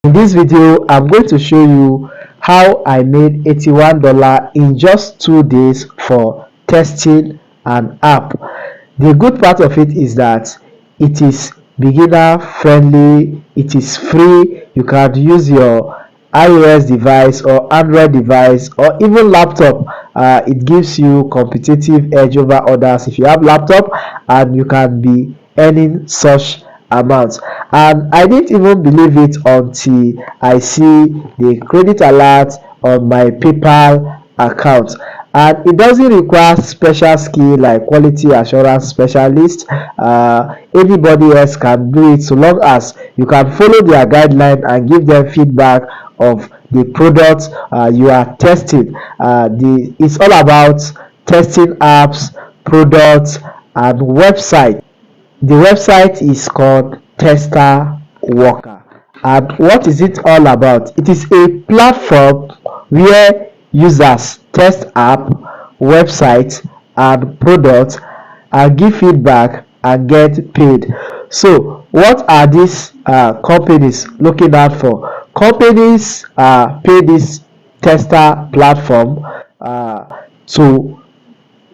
In this video, I'm going to show you how I made $81 in just 2 days for testing an app. The good part of it is that it is beginner friendly, it is free. You can use your iOS device or Android device or even laptop. It gives you competitive edge over others if you have laptop, and you can be earning such amounts. And I didn't even believe it until I see the credit alert on my PayPal account. And it doesn't require special skill like quality assurance specialist. Anybody else can do it, so long as you can follow their guideline and give them feedback of the product you are testing. It's all about testing apps, products, and website. The website is called Tester Worker. And what is it all about? It is a platform where users test app, websites, and products and give feedback and get paid. So what are these companies looking out for? Companies pay this tester platform to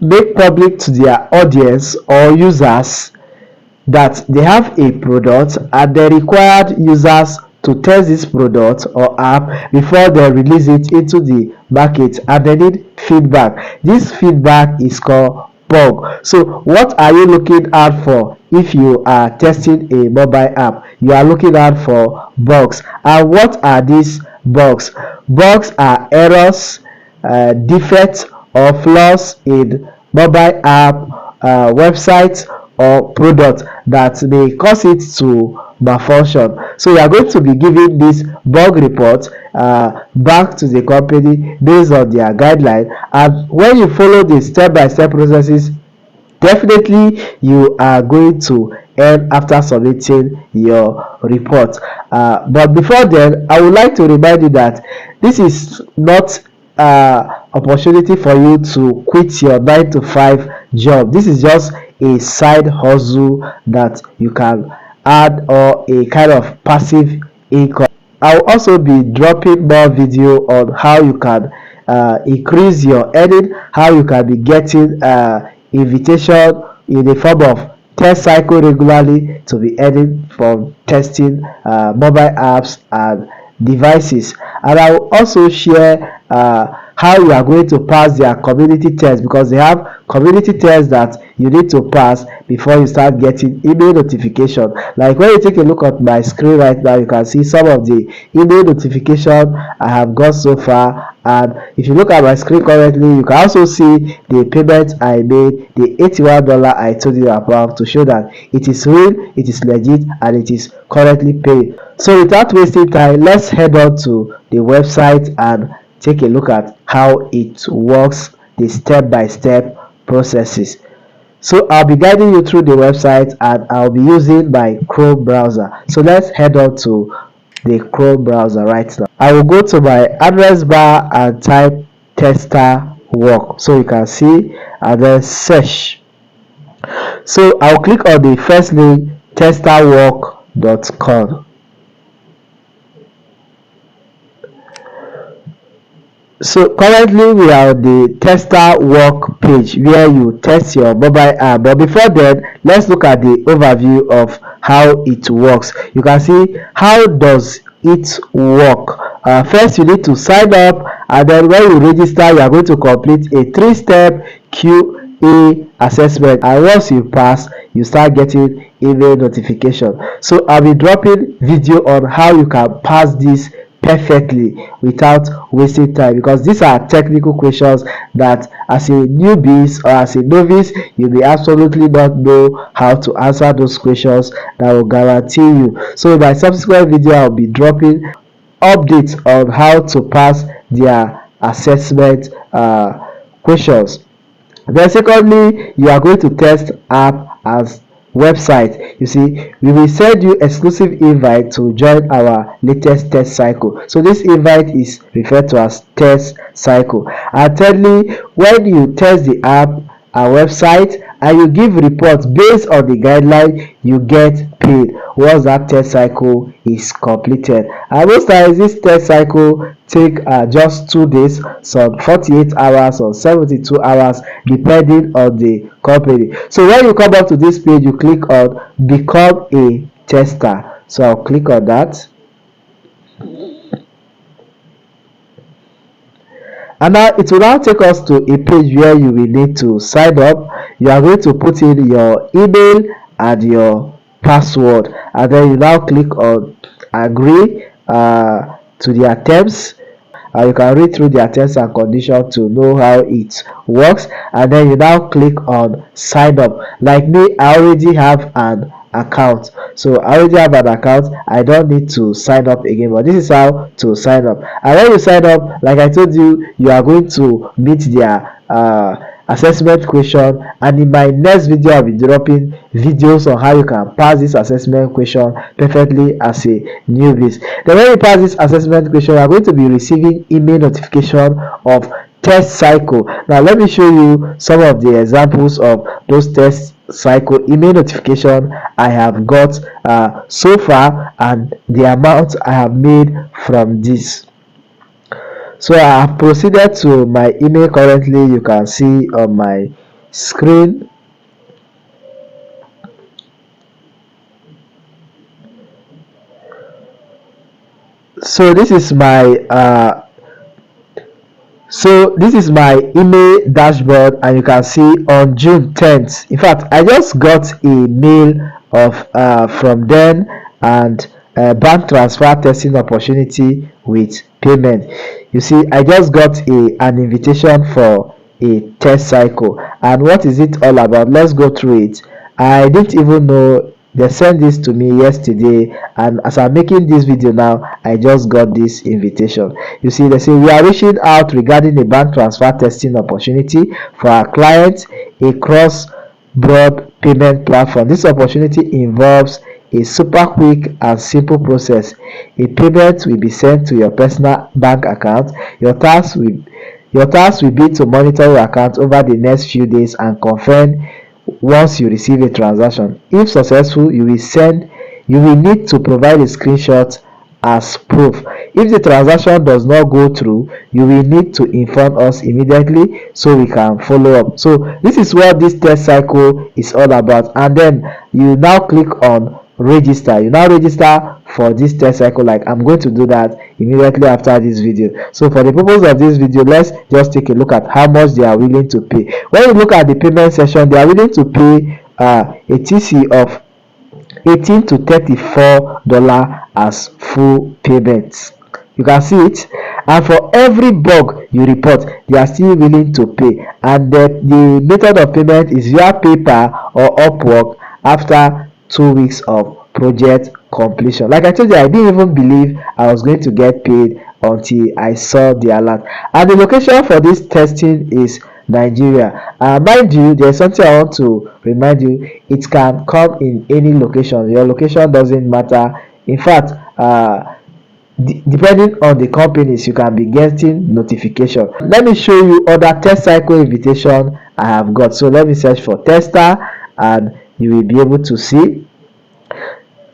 make public to their audience or users that they have a product, and they required users to test this product or app before they release it into the market, and they need feedback. This feedback is called bug. So what are you looking out for if you are testing a mobile app? You are looking out for bugs. And what are these bugs? Bugs are errors, defects, or flaws in mobile app, websites, or product that may cause it to malfunction. So you are going to be giving this bug report back to the company based on their guideline, and when you follow the step-by-step processes, definitely you are going to earn after submitting your report. But before then, I would like to remind you that this is not opportunity for you to quit your 9 to 5 job. This is just a side hustle that you can add, or a kind of passive income. I'll also be dropping more video on how you can increase your earning, how you can be getting invitation in the form of test cycle regularly to be earning from testing mobile apps and devices. And I will also share how you are going to pass their community test, because they have community tests that you need to pass before you start getting email notification. Like when you take a look at my screen right now, you can see some of the email notification I have got so far. And if you look at my screen currently, you can also see the payment I made, the $81 I told you about, to show that it is real, it is legit, and it is currently paid. So without wasting time, let's head on to the website and take a look at how it works, the step-by-step processes. So I'll be guiding you through the website, and I'll be using my Chrome browser. So let's head on to the Chrome browser right now. I will go to my address bar and type Tester Work, so you can see, and then search. So I'll click on the first link, testerwork.com. So currently we are on the Tester Work page where you test your mobile app. But before then, let's look at the overview of how it works. You can see how does it work. First, you need to sign up, and then when you register, you are going to complete a 3-step QA assessment. And once you pass, you start getting email notification. So I'll be dropping video on how you can pass this perfectly without wasting time, because these are technical questions that as a newbie or as a novice you may absolutely not know how to answer those questions that will guarantee you. So in my subsequent video, I'll be dropping updates on how to pass their assessment questions. Then secondly, you are going to test app as website. You see, we will send you exclusive invite to join our latest test cycle. So this invite is referred to as test cycle. And thirdly, when you test the app, our website and you give reports based on the guideline, you get paid once that test cycle is completed. And most times this test cycle take just 2 days, some 48 hours or 72 hours depending on the company. So when you come up to this page, you click on become a tester. So I'll click on that. And now it will now take us to a page where you will need to sign up. You are going to put in your email and your password, and then you now click on agree to their terms. You can read through their terms and conditions to know how it works, and then you now click on sign up. Like me, I already have an account, so I already have an account. I don't need to sign up again, but this is how to sign up. And when you sign up, like I told you, you are going to meet their assessment question, and in my next video I'll be dropping videos on how you can pass this assessment question perfectly as a newbie. Then when you pass this assessment question, you are going to be receiving email notification of test cycle. Now let me show you some of the examples of those test cycle email notification I have got so far, and the amount I have made from this. So I have proceeded to my email. Currently you can see on my screen. So this is my email dashboard, and you can see on June 10th, in fact I just got a mail of from them, and bank transfer testing opportunity with payment. You see, I just got an invitation for a test cycle. And what is it all about? Let's go through it. I didn't even know they sent this to me yesterday, and as I'm making this video now, I just got this invitation. You see, they say we are reaching out regarding a bank transfer testing opportunity for our clients, a cross-border payment platform. This opportunity involves a super quick and simple process. A payment will be sent to your personal bank account. Your task will be to monitor your account over the next few days and confirm once you receive a transaction. If successful, you will need to provide a screenshot as proof. If the transaction does not go through, you will need to inform us immediately so we can follow up. So this is what this test cycle is all about. And then you now click on register. You now register for this test cycle, like I'm going to do that immediately after this video. So for the purpose of this video, let's just take a look at how much they are willing to pay. When you look at the payment section, they are willing to pay a TC of $18 to $34 as full payments. You can see it. And for every bug you report, they are still willing to pay. And the method of payment is via PayPal or Upwork after 2 weeks of project completion. Like I told you, I didn't even believe I was going to get paid until I saw the alert. And the location for this testing is Nigeria. Mind you, there's something I want to remind you. It can come in any location. Your location doesn't matter. In fact, depending on the companies, you can be getting notification. Let me show you other test cycle invitation I have got. So let me search for tester, and you will be able to see.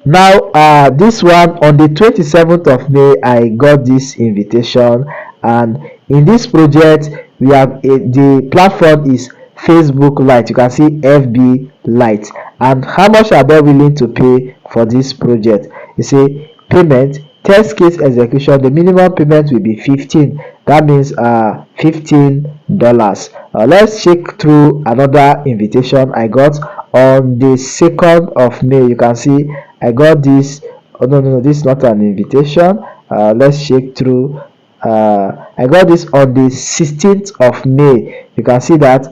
Now this one, on the 27th of May, I got this invitation, and in this project we have the platform is Facebook Lite. You can see FB Lite. And how much are they willing to pay for this project? You see, payment, test case execution, the minimum payment will be 15. That means $15. Let's check through another invitation I got on the 2nd of May. You can see I got this. Oh no, this is not an invitation. Let's check through. I got this on the 16th of May. You can see that,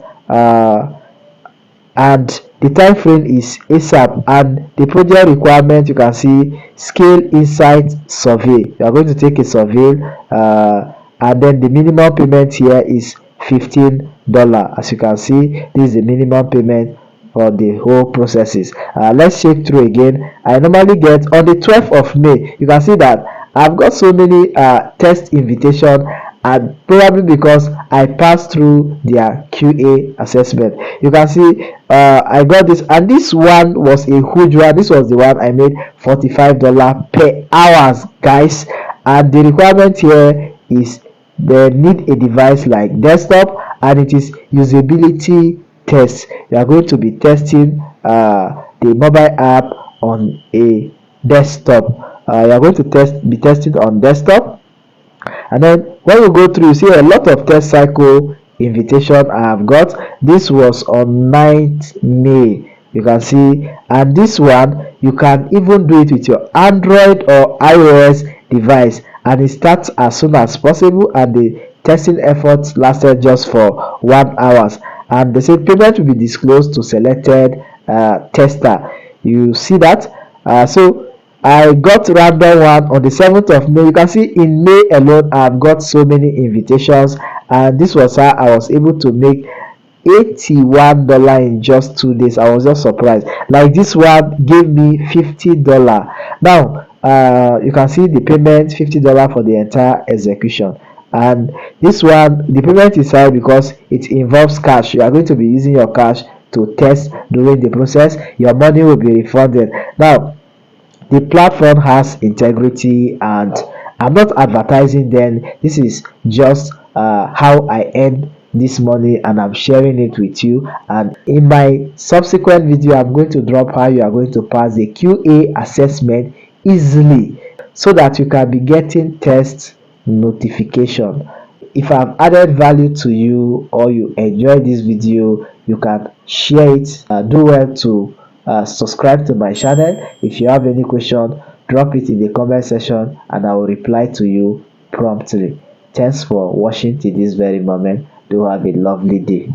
and the time frame is ASAP. And the project requirement, you can see scale insight survey. You are going to take a survey, and then the minimum payment here is $15. As you can see, this is the minimum payment for the whole processes. Let's check through again. I normally get on the 12th of May. You can see that I've got so many test invitation, and probably because I passed through their QA assessment. You can see I got this, and this one was a huge one. This was the one I made $45 per hours, guys. And the requirement here is they need a device like desktop, and it is usability test. You are going to be testing the mobile app on a desktop. You are going to be testing on desktop, and then when you go through, you see a lot of test cycle invitation I have got. This was on 9th May, you can see, and this one you can even do it with your Android or iOS device, and it starts as soon as possible, and the testing efforts lasted just for 1 hour, and they said payment will be disclosed to selected tester. You see that. So I got random one on the 7th of May. You can see in May alone I've got so many invitations, and this was how I was able to make $81 in just 2 days. I was just surprised. Like this one gave me $50. Now you can see the payment, $50 for the entire execution. And this one, the payment is high because it involves cash. You are going to be using your cash to test during the process. Your money will be refunded. Now the platform has integrity, and I'm not advertising them. This is just how I earn this money, and I'm sharing it with you. And in my subsequent video, I'm going to drop how you are going to pass the QA assessment easily, so that you can be getting test notification. If I've added value to you, or you enjoy this video, you can share it. Do well to subscribe to my channel. If you have any question, drop it in the comment section and I will reply to you promptly. Thanks for watching till this very moment. Do have a lovely day.